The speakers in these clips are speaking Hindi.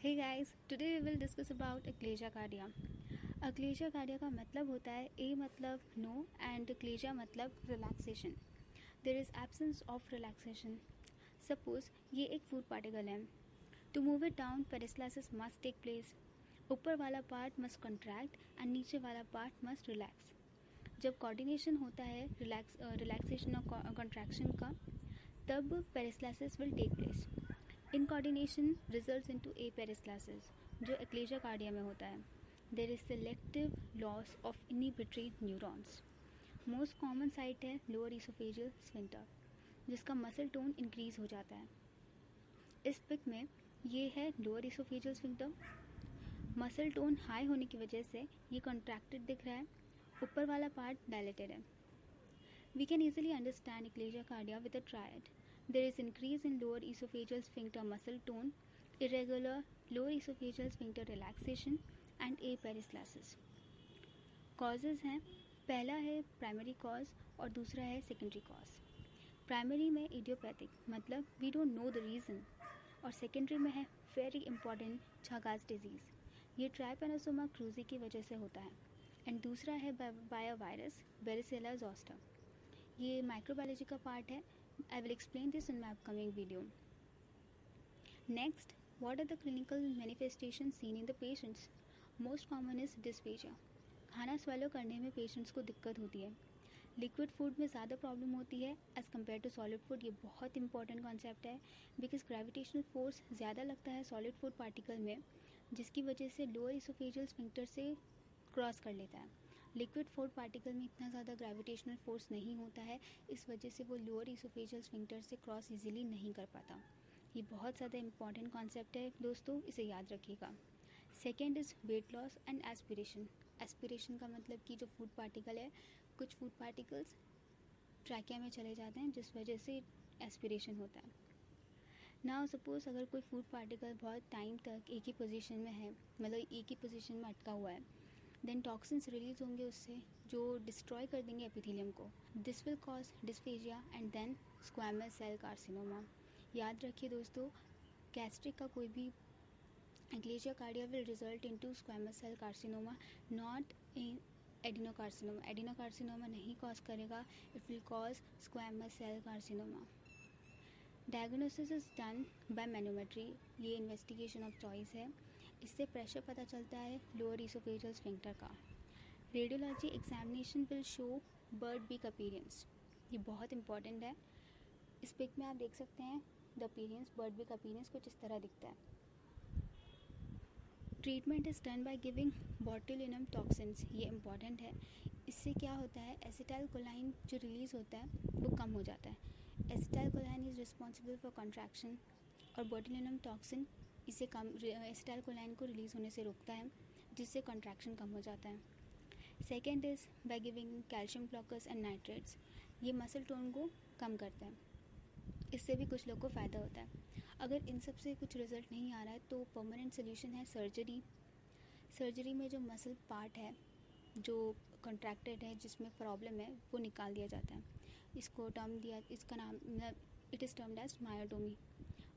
Hey guys, today we will discuss about achalasia cardia. Achalasia cardia का मतलब होता है ए मतलब नो एंड क्लेजा मतलब relaxation. There is absence of relaxation. Suppose ये एक फूड पार्टिकल है। To move it down peristalsis must take place. ऊपर वाला पार्ट मस्ट कंट्रैक्ट एंड नीचे वाला पार्ट मस्ट रिलैक्स। जब कोऑर्डिनेशन होता है रिलैक्सेशन और कंट्रैक्शन का, तब peristalsis will take place. Incoordination results into aperistalsis, जो अक्लेजा कार्डिया में होता है। There is selective loss of inhibitory neurons. Most common site है लोअर इसोफेजियल स्फिंक्टर, जिसका मसल टोन इंक्रीज हो जाता है। इस पिक में ये है lower oesophageal sphincter. Muscle tone high होने की वजह से ये कॉन्ट्रैक्टेड दिख रहा है, ऊपर वाला पार्ट डायलेटेड है। We can easily understand achalasia cardia with a triad. There is increase in lower esophageal sphincter muscle tone, irregular lower esophageal sphincter relaxation and aperistalsis. Causes हैं, पहला है प्राइमरी कॉज और दूसरा है सेकेंडरी कॉज। प्राइमरी में इडियोपैथिक मतलब we don't know the reason, और सेकेंडरी में है वेरी इंपॉर्टेंट छागास डिजीज़। ये ट्राइपेनोसोमा क्रूजी की वजह से होता है। एंड दूसरा है बायो वायरस वेरिसेला जोस्टर। ये माइक्रोबायोलॉजी का पार्ट है। I will explain this in my upcoming video. Next, what are the clinical manifestations seen in the patients? Most common is dysphagia. खाना स्वेलो करने में पेशेंट्स को दिक्कत होती है। लिक्विड फूड में ज़्यादा प्रॉब्लम होती है as compare to solid food. ये बहुत इंपॉर्टेंट कॉन्सेप्ट है, बिकॉज ग्रेविटेशनल फोर्स ज़्यादा लगता है सॉलिड फूड पार्टिकल में, जिसकी वजह से लोअर इसोफेजियल स्फिंक्टर से क्रॉस कर लेता है। लिक्विड फूड पार्टिकल में इतना ज़्यादा ग्रेविटेशनल फोर्स नहीं होता है, इस वजह से वो लोअर इसोफेजियल स्फिंक्टर से क्रॉस इजीली नहीं कर पाता। ये बहुत ज़्यादा इंपॉर्टेंट कॉन्सेप्ट है दोस्तों, इसे याद रखिएगा। Second is weight loss and aspiration. Aspiration का मतलब कि जो फूड पार्टिकल है, कुछ फूड पार्टिकल्स ट्रैकिया में चले जाते हैं, जिस वजह से एस्पिरेशन होता है। ना सपोज अगर कोई फूड पार्टिकल बहुत टाइम तक एक ही पोजीशन में है, मतलब एक ही पोजीशन में अटका हुआ है, देन टॉक्सिन्स रिलीज होंगे उससे, जो डिस्ट्रॉय कर देंगे एपिथेलियम को। This will cause dysphagia and then squamous cell carcinoma. याद रखिए दोस्तों, गैस्ट्रिक का कोई भी achalasia cardia will result into squamous cell carcinoma, not in adenocarcinoma. Adenocarcinoma नहीं कॉज करेगा, it will cause squamous cell carcinoma. Diagnosis is done by manometry. ये इन्वेस्टिगेशन ऑफ चॉइस है। इससे प्रेशर पता चलता है लोअर इसोफेजियल स्फिंक्टर का। Radiology examination will show bird beak appearance. ये बहुत इंपॉर्टेंट है। इस पिक में आप देख सकते हैं the appearance, bird beak appearance कुछ इस तरह दिखता है। Treatment is done by giving botulinum toxins. ये इंपॉर्टेंट है। इससे क्या होता है, एसिटाइल कोलाइन जो रिलीज़ होता है वो कम हो जाता है। Acetyl कोलाइन is responsible for contraction, और बॉटुलिनम टॉक्सिन इसे कम एसिटाइल कोलाइन को रिलीज़ होने से रोकता है, जिससे कॉन्ट्रैक्शन कम हो जाता है। Second is by giving calcium blockers and nitrates. ये मसल टोन को कम करते हैं, इससे भी कुछ लोग को फ़ायदा होता है। अगर इन सब से कुछ रिजल्ट नहीं आ रहा है तो परमानेंट सोल्यूशन है सर्जरी। सर्जरी में जो मसल पार्ट है जो कॉन्ट्रैक्टेड है, जिसमें प्रॉब्लम है, वो निकाल दिया जाता है। इसको टर्म दिया, इसका नाम मतलब it is termed as myotomy.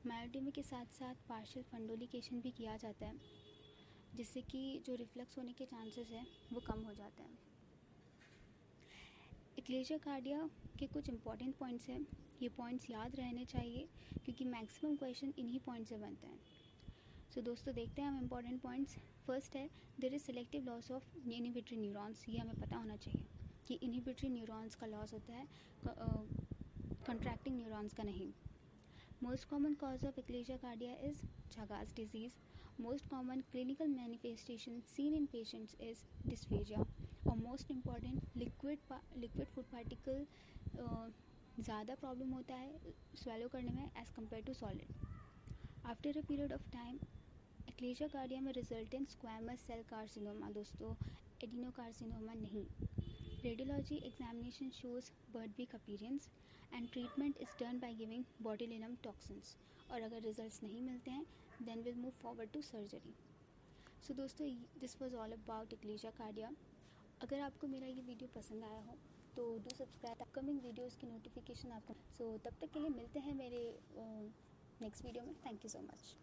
Myotomy के साथ साथ पार्शियल फंडोलिकेशन भी किया जाता है, जिससे कि जो रिफ्लक्स होने के चांसेस हैं वो कम हो जाते हैं। अक्लेजा कार्डिया के कुछ इंपॉर्टेंट पॉइंट्स हैं। ये पॉइंट्स याद रहने चाहिए, क्योंकि मैक्सिमम क्वेश्चन इन्हीं पॉइंट से बनते हैं। सो दोस्तों देखते हैं हम इंपॉर्टेंट पॉइंट्स। फर्स्ट है there is selective loss of inhibitory neurons. ये हमें पता होना चाहिए कि इनहिबिटरी न्यूरॉन्स का लॉस होता है, कॉन्ट्रैक्टिंग न्यूरॉन्स का नहीं। Most common cause of achalasia cardia is Chagas disease. Most common clinical manifestation seen in patients is dysphagia. और most important liquid food particle ज़्यादा प्रॉब्लम होता है स्वेलो करने में as compare to solid. After a period of time achalasia cardia में result in squamous cell carcinoma दोस्तों, एडिनोकार्सिनोमा नहीं। Radiology examination shows bird beak appearance and treatment is done by giving botulinum toxins. और अगर रिजल्ट्स नहीं मिलते हैं then will move forward to surgery. So दोस्तों this was all about achalasia cardia. अगर आपको मेरा ये वीडियो पसंद आया हो तो डू सब्सक्राइब। अपकमिंग वीडियोज़ की नोटिफिकेशन आपको। सो तब तक के लिए मिलते हैं मेरे नेक्स्ट वीडियो में। Thank you so much.